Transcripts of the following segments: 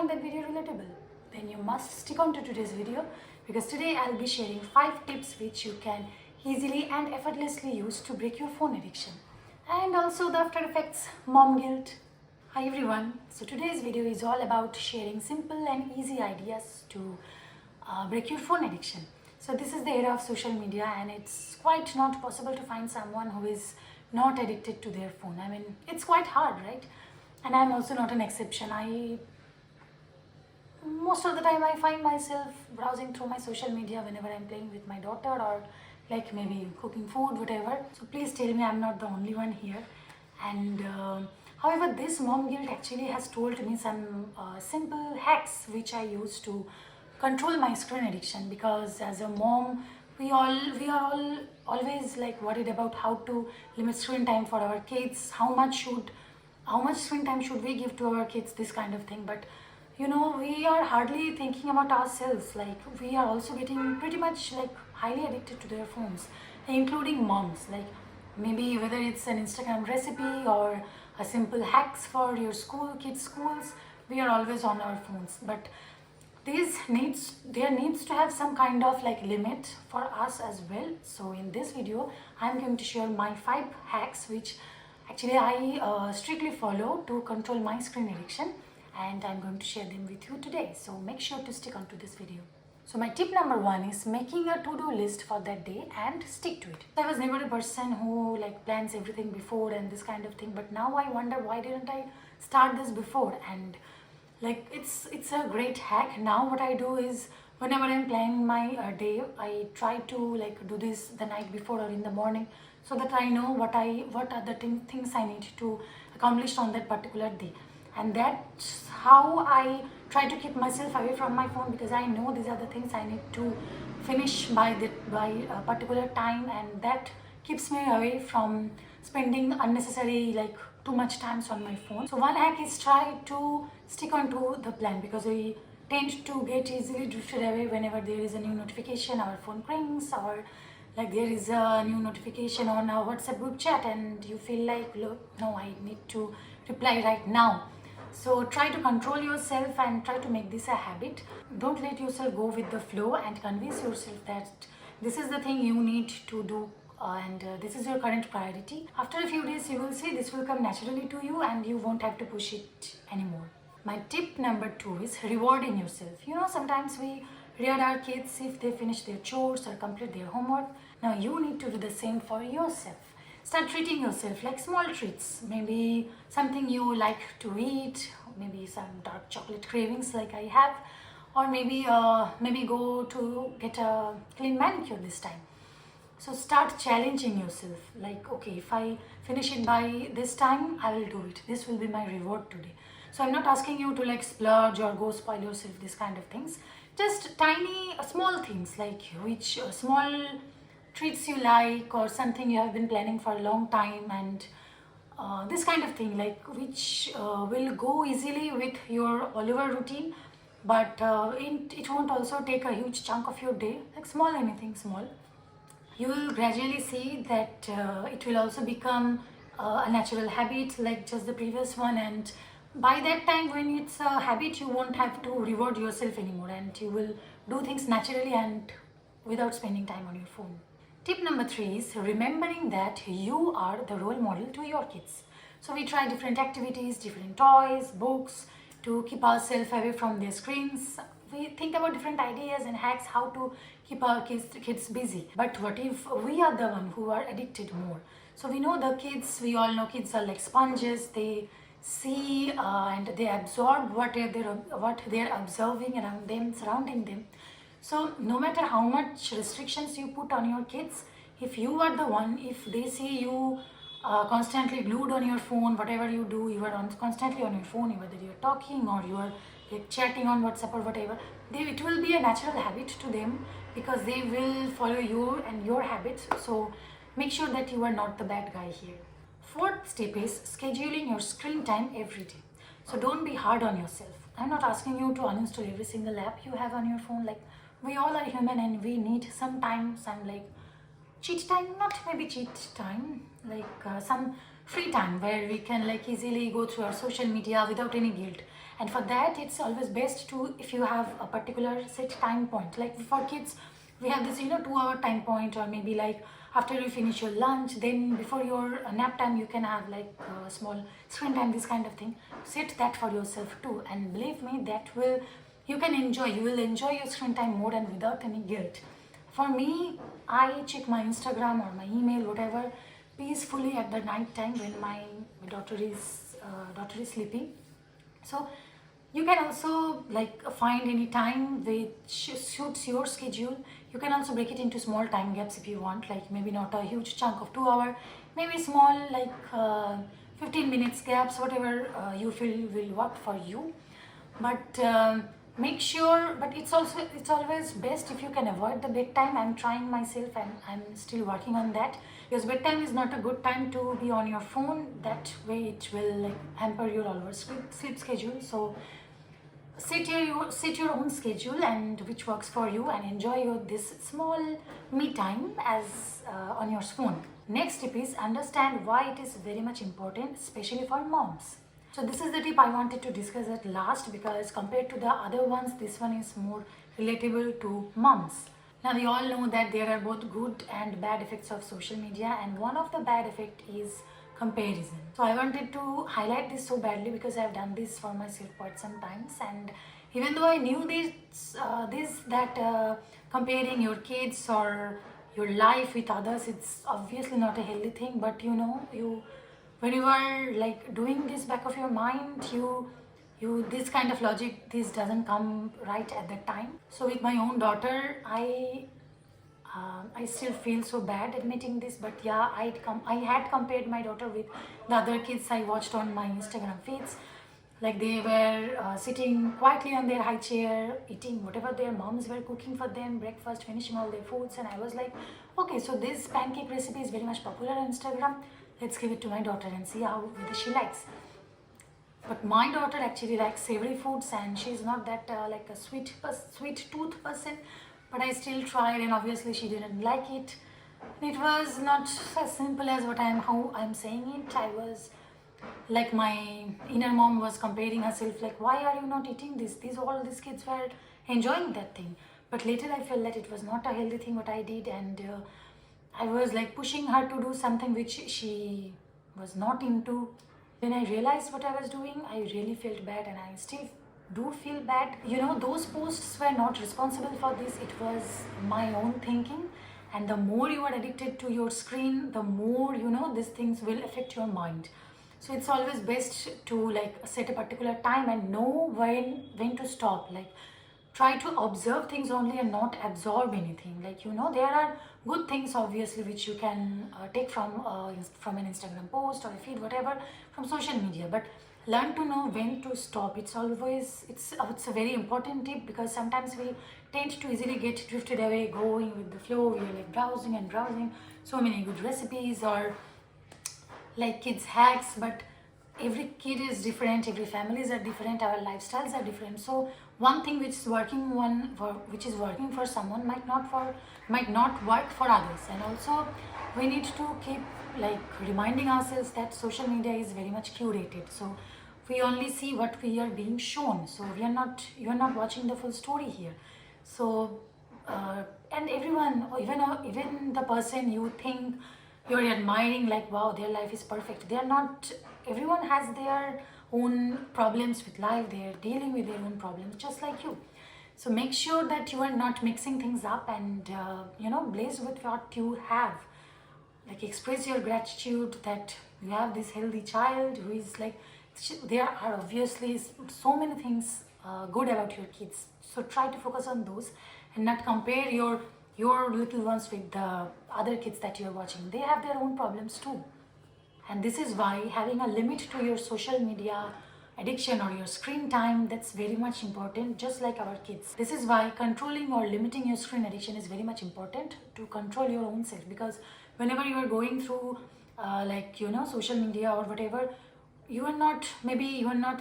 find that video relatable, then you must stick on to today's video, because today I'll be sharing 5 tips which you can easily and effortlessly use to break your phone addiction. And also the after effects, mom guilt. Hi everyone, so today's video is all about sharing simple and easy ideas to break your phone addiction. So this is the era of social media and it's quite not possible to find someone who is not addicted to their phone. I mean, it's quite hard, right? And I'm also not an exception. Most of the time I find myself browsing through my social media whenever I'm playing with my daughter or like maybe cooking food, whatever. So please tell me I'm not the only one here. And however, this mom guilt actually has told me some simple hacks which I use to control my screen addiction, because as a mom we are all always like worried about how to limit screen time for our kids, how much screen time should we give to our kids, this kind of thing. But you know, we are hardly thinking about ourselves. Like, we are also getting pretty much like highly addicted to their phones, including moms. Like, maybe whether it's an Instagram recipe or a simple hacks for your kids schools, we are always on our phones. But there needs to have some kind of like limit for us as well. So in this video I'm going to share my 5 hacks which actually I strictly follow to control my screen addiction, and I'm going to share them with you today. So make sure to stick on to this video. So my tip number 1 is making a to-do list for that day and stick to it. I was never a person who like plans everything before and this kind of thing, but now I wonder why didn't I start this before. And like it's a great hack. Now what I do is whenever I'm planning my day, I try to like do this the night before or in the morning, so that I know what are the things I need to accomplish on that particular day. And that's how I try to keep myself away from my phone, because I know these are the things I need to finish by a particular time, and that keeps me away from spending unnecessary like too much times on my phone. So one hack is try to stick on to the plan, because we tend to get easily drifted away whenever there is a new notification, our phone rings, or like there is a new notification on our WhatsApp group chat and you feel like, look, no, I need to reply right now. So try to control yourself and try to make this a habit. Don't let yourself go with the flow, and convince yourself that this is the thing you need to do, and this is your current priority. After a few days you will see this will come naturally to you and you won't have to push it anymore. My tip number 2 is rewarding yourself. You know, sometimes we reward our kids if they finish their chores or complete their homework. Now you need to do the same for yourself. Start treating yourself like small treats. Maybe something you like to eat, maybe some dark chocolate cravings like I have, or maybe go to get a clean manicure this time. So start challenging yourself, like, okay, if I finish it by this time, I will do it. This will be my reward today. So I'm not asking you to like splurge or go spoil yourself, this kind of things. Just tiny, small things, like which small treats you like, or something you have been planning for a long time, and this kind of thing, like which will go easily with your all over routine, but it won't also take a huge chunk of your day. Like small, anything small, you will gradually see that it will also become a natural habit like just the previous one. And by that time, when it's a habit, you won't have to reward yourself anymore, and you will do things naturally and without spending time on your phone. Tip number 3 is remembering that you are the role model to your kids. So we try different activities, different toys, books to keep ourselves away from their screens. We think about different ideas and hacks how to keep our kids busy. But what if we are the one who are addicted more? So we know the kids, we all know kids are like sponges. They see and they absorb what they're observing around them, surrounding them. So no matter how much restrictions you put on your kids, if you are the one, if they see you constantly glued on your phone, whatever you do, you are constantly on your phone, whether you're talking or you are like chatting on WhatsApp or whatever, it will be a natural habit to them, because they will follow you and your habits. So make sure that you are not the bad guy here. 4th step is scheduling your screen time every day. So don't be hard on yourself. I'm not asking you to uninstall every single app you have on your phone. Like, we all are human and we need some time, some like cheat time, not maybe cheat time, like some free time where we can like easily go through our social media without any guilt. And for that, it's always best to, if you have a particular set time point, like for kids we have this 2-hour time point, or maybe like after you finish your lunch, then before your nap time you can have like small screen time, this kind of thing. Set that for yourself too, and believe me, that will, you will enjoy your screen time more and without any guilt. For me, I check my Instagram or my email, whatever, peacefully at the night time when my daughter is sleeping. So you can also like find any time which suits your schedule. You can also break it into small time gaps if you want, like maybe not a huge chunk of 2 hour, maybe small like 15 minutes gaps, whatever you feel will work for you. But make sure, but it's always best if you can avoid the bedtime. I'm trying myself and I'm still working on that, because bedtime is not a good time to be on your phone. That way it will like hamper your overall sleep schedule. So set your own schedule and which works for you, and enjoy this small me time as on your phone. Next tip is understand why it is very much important, especially for moms. So this is the tip I wanted to discuss at last, because compared to the other ones, this one is more relatable to moms. Now we all know that there are both good and bad effects of social media, and one of the bad effect is comparison. So I wanted to highlight this so badly because I've done this for myself quite some times, and even though I knew that comparing your kids or your life with others, it's obviously not a healthy thing, but you when you are like doing this back of your mind, you this kind of logic, this doesn't come right at that time. So with my own daughter, I still feel so bad admitting this, but yeah, I had compared my daughter with the other kids I watched on my Instagram feeds. Like they were sitting quietly on their high chair, eating whatever their moms were cooking for them, breakfast, finishing all their foods, and I was like, okay, so this pancake recipe is very much popular on Instagram. Let's give it to my daughter and see how whether she likes. But my daughter actually likes savory foods, and she's not that like a sweet tooth person. But I still tried, and obviously she didn't like it. It was not as simple as how I'm saying it. I was like, my inner mom was comparing herself, like, why are you not eating this? All these kids were enjoying that thing. But later I felt that it was not a healthy thing what I did, and I was like pushing her to do something which she was not into. When I realized what I was doing, I really felt bad, and I still do feel bad. Those posts were not responsible for this. It was my own thinking. And the more you are addicted to your screen, the more these things will affect your mind. So it's always best to like set a particular time and know when to stop. Like, try to observe things only and not absorb anything. Like, there are good things obviously which you can take from an Instagram post or a feed, whatever, from social media, but learn to know when to stop. It's a very important tip, because sometimes we tend to easily get drifted away, going with the flow. We're like browsing and browsing so many good recipes or like kids hacks, but every kid is different, every families are different, our lifestyles are different. So one thing which is working for someone might not work for others. And also we need to keep like reminding ourselves that social media is very much curated. So we only see what we are being shown. So you are not watching the full story here. So and everyone, even the person you think you're admiring, like, wow, their life is perfect, they are not. Everyone has their own problems with life. They are dealing with their own problems just like you. So make sure that you are not mixing things up, and blaze with what you have. Like, express your gratitude that you have this healthy child who is like, there are obviously so many things good about your kids. So try to focus on those and not compare your little ones with the other kids that you're watching. They have their own problems too. And this is why having a limit to your social media addiction or your screen time, that's very much important, just like our kids. This is why controlling or limiting your screen addiction is very much important, to control your own self. Because whenever you are going through social media or whatever, you are not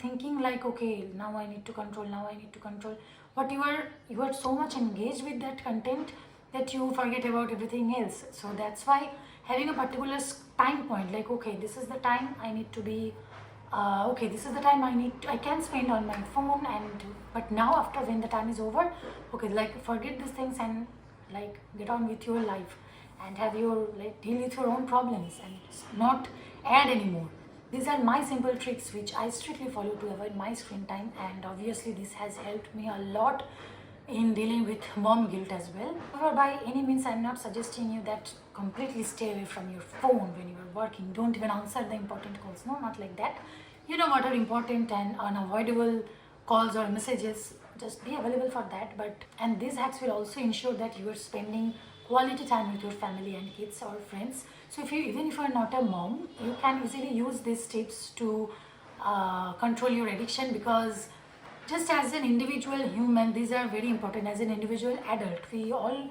thinking like, okay, now I need to control, but you are so much engaged with that content that you forget about everything else. So that's why having a particular time point, like okay, this is the time I need to be okay, this is the time I can spend on my phone, and but now after when the time is over, okay, like forget these things and like get on with your life and have your like deal with your own problems and not add anymore. These are my simple tricks which I strictly follow to avoid my screen time, and obviously this has helped me a lot in dealing with mom guilt as well. However, by any means, I'm not suggesting you that completely stay away from your phone when you are working. Don't even answer the important calls. No, not like that. You know what are important and unavoidable calls or messages. Just be available for that. And these hacks will also ensure that you are spending quality time with your family and kids or friends. So even if you are not a mom, you can easily use these tips to control your addiction, because just as an individual human, these are very important. As an individual adult, we all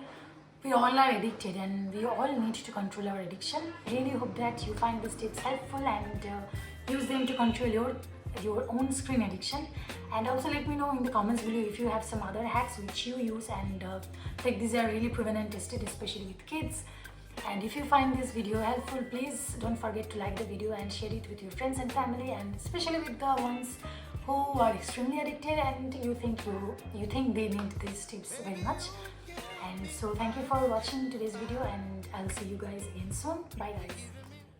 are addicted and we all need to control our addiction. Really hope that you find these tips helpful and use them to control your own screen addiction. And also let me know in the comments below if you have some other hacks which you use, and like these are really proven and tested, especially with kids. And if you find this video helpful, please don't forget to like the video and share it with your friends and family, and especially with the ones who are extremely addicted and you think they need these tips very much. And so thank you for watching today's video, and I'll see you guys again soon. Bye guys.